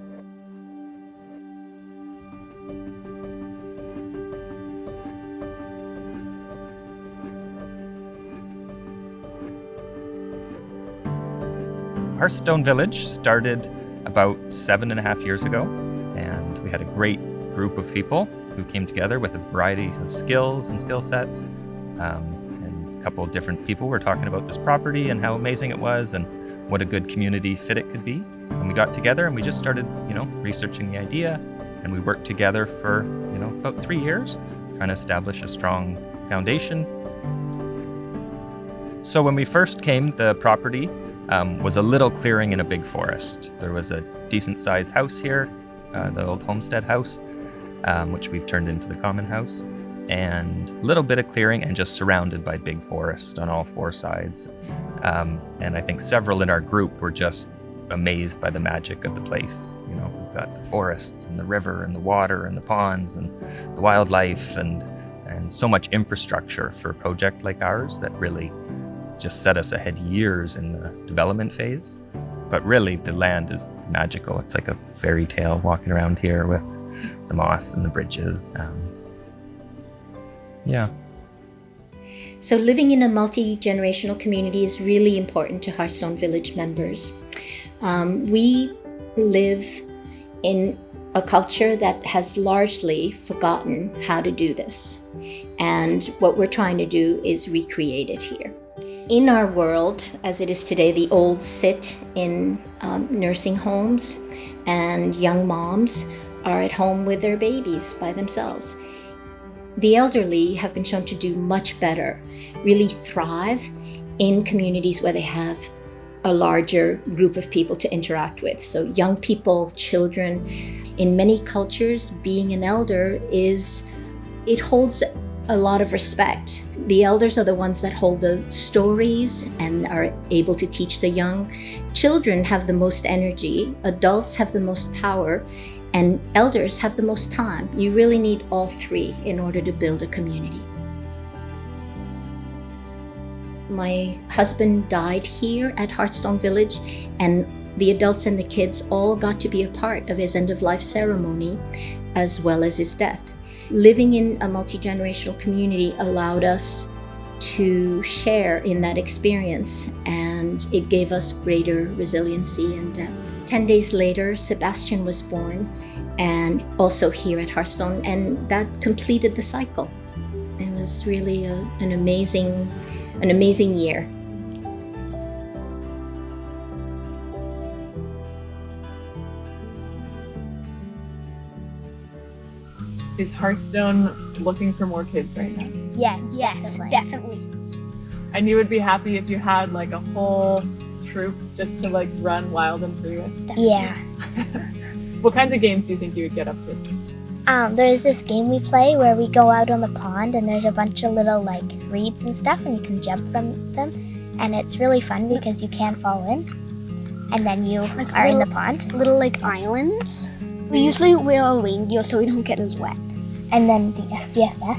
Hearthstone Village started about 7.5 years ago, and we had a great group of people who came together with a variety of skills and skill sets. And a couple of different people were talking about this property and how amazing it was and what a good community fit it could be. And we got together and we just started, researching the idea, and we worked together for, about 3 years, trying to establish a strong foundation. So when we first came, the property was a little clearing in a big forest. There was a decent-sized house here, the old homestead house, which we've turned into the common house, and a little bit of clearing and just surrounded by big forest on all four sides. And I think several in our group were just amazed by the magic of the place. We've got the forests and the river and the water and the ponds and the wildlife and so much infrastructure for a project like ours that really just set us ahead years in the development phase. But really, the land is magical. It's like a fairy tale walking around here with the moss and the bridges. So living in a multi-generational community is really important to Hearthstone Village members. We live in a culture that has largely forgotten how to do this. And what we're trying to do is recreate it here. In our world, as it is today, the old sit in nursing homes, and young moms are at home with their babies by themselves. The elderly have been shown to do much better, really thrive in communities where they have a larger group of people to interact with. So young people, children, in many cultures, being an elder it holds a lot of respect. The elders are the ones that hold the stories and are able to teach the young. Children have the most energy, adults have the most power, and elders have the most time. You really need all three in order to build a community. My husband died here at Hearthstone Village, and the adults and the kids all got to be a part of his end-of-life ceremony as well as his death. Living in a multi-generational community allowed us to share in that experience, and it gave us greater resiliency and depth. 10 days later, Sebastian was born, and also here at Hearthstone, and that completed the cycle. It was really an amazing year. Is Hearthstone looking for more kids right now? Yes, definitely. And you would be happy if you had like a whole troop just to like run wild and free with? Yeah. What kinds of games do you think you would get up to? There's this game we play where we go out on the pond and there's a bunch of little like reeds and stuff and you can jump from them, and it's really fun because you can't fall in and then you are in the pond. Little like islands. We usually wear a rain gear so we don't get as wet. And then the FVFF,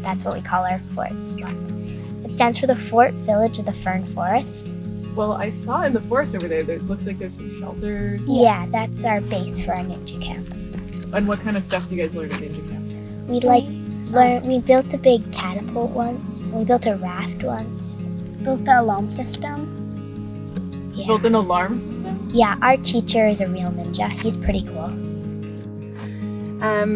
that's what we call our fort spot. It stands for the Fort Village of the Fern Forest. Well, I saw in the forest over there, it looks like there's some shelters. Yeah, that's our base for our ninja camp. And what kind of stuff do you guys learn at ninja camp? We built a big catapult once. We built a raft once. Built the alarm system. Yeah. Built an alarm system? Yeah, our teacher is a real ninja. He's pretty cool.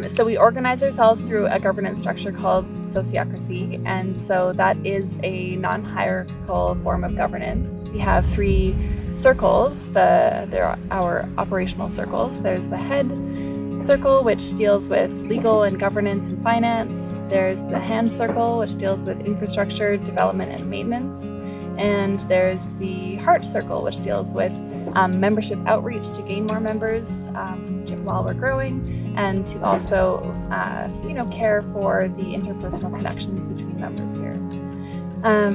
So we organize ourselves through a governance structure called Sociocracy, and so that is a non-hierarchical form of governance. We have 3 circles. They're our operational circles. There's the head circle, which deals with legal and governance and finance. There's the hand circle, which deals with infrastructure, development, and maintenance. And there's the heart circle, which deals with membership outreach to gain more members while we're growing, and to also care for the interpersonal connections between members here.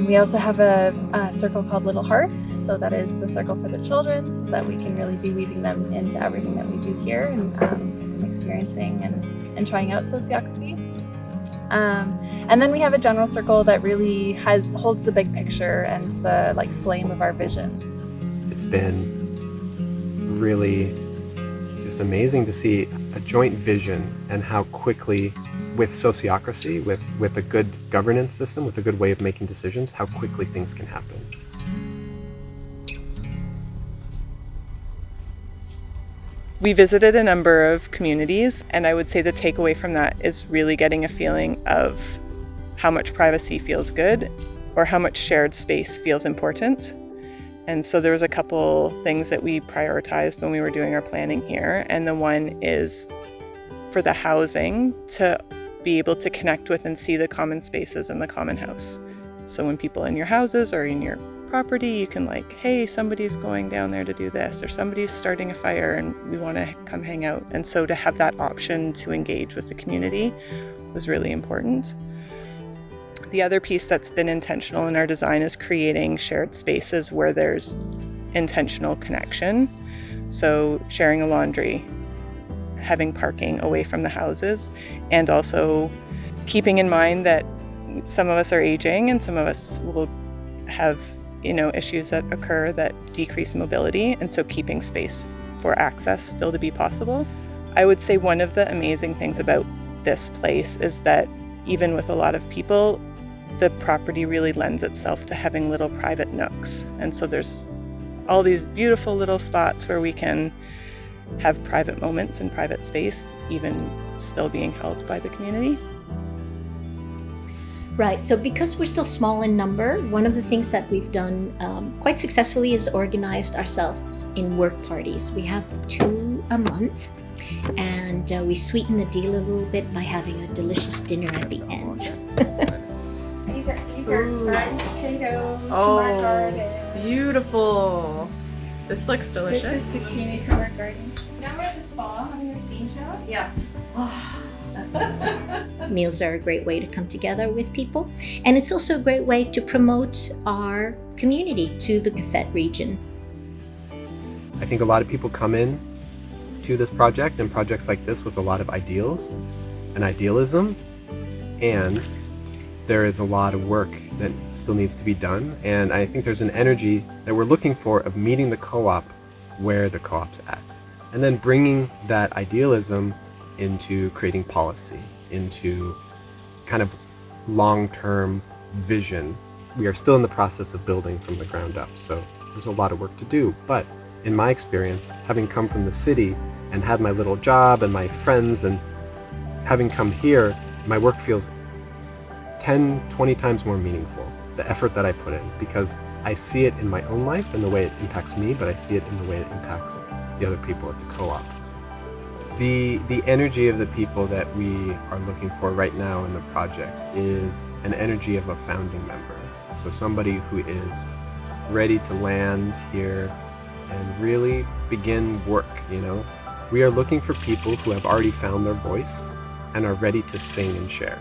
We also have a circle called Little Hearth, so that is the circle for the children, so that we can really be weaving them into everything that we do here and experiencing and trying out Sociocracy. And then we have a general circle that really holds the big picture and the flame of our vision. It's been really just amazing to see a joint vision and how quickly, with sociocracy, with a good governance system, with a good way of making decisions, how quickly things can happen. We visited a number of communities, and I would say the takeaway from that is really getting a feeling of how much privacy feels good or how much shared space feels important. And so there was a couple things that we prioritized when we were doing our planning here. And the one is for the housing to be able to connect with and see the common spaces in the common house. So when people in your houses or in your property, you can like, hey, somebody's going down there to do this, or somebody's starting a fire and we want to come hang out. And so to have that option to engage with the community was really important. The other piece that's been intentional in our design is creating shared spaces where there's intentional connection. So sharing a laundry, having parking away from the houses, and also keeping in mind that some of us are aging and some of us will have issues that occur that decrease mobility, and so keeping space for access still to be possible. I would say one of the amazing things about this place is that even with a lot of people, the property really lends itself to having little private nooks. And so there's all these beautiful little spots where we can have private moments in private space, even still being held by the community. Right, so because we're still small in number, one of the things that we've done quite successfully is organized ourselves in work parties. We have 2 a month, and we sweeten the deal a little bit by having a delicious dinner at the end. These are garden potatoes from our garden. Beautiful. This looks delicious. This is zucchini from our garden. Now we're at the spa having a steam shower. Yeah. Meals are a great way to come together with people, and it's also a great way to promote our community to the Cathet region. I think a lot of people come in to this project and projects like this with a lot of ideals and idealism, and there is a lot of work that still needs to be done, and I think there's an energy that we're looking for of meeting the co-op where the co-op's at, and then bringing that idealism into creating policy, into kind of long-term vision. We are still in the process of building from the ground up, so there's a lot of work to do. But in my experience, having come from the city and had my little job and my friends, and having come here, my work feels 10, 20 times more meaningful, the effort that I put in, because I see it in my own life and the way it impacts me, but I see it in the way it impacts the other people at the co-op. The energy of the people that we are looking for right now in the project is an energy of a founding member. So somebody who is ready to land here and really begin work, We are looking for people who have already found their voice and are ready to sing and share.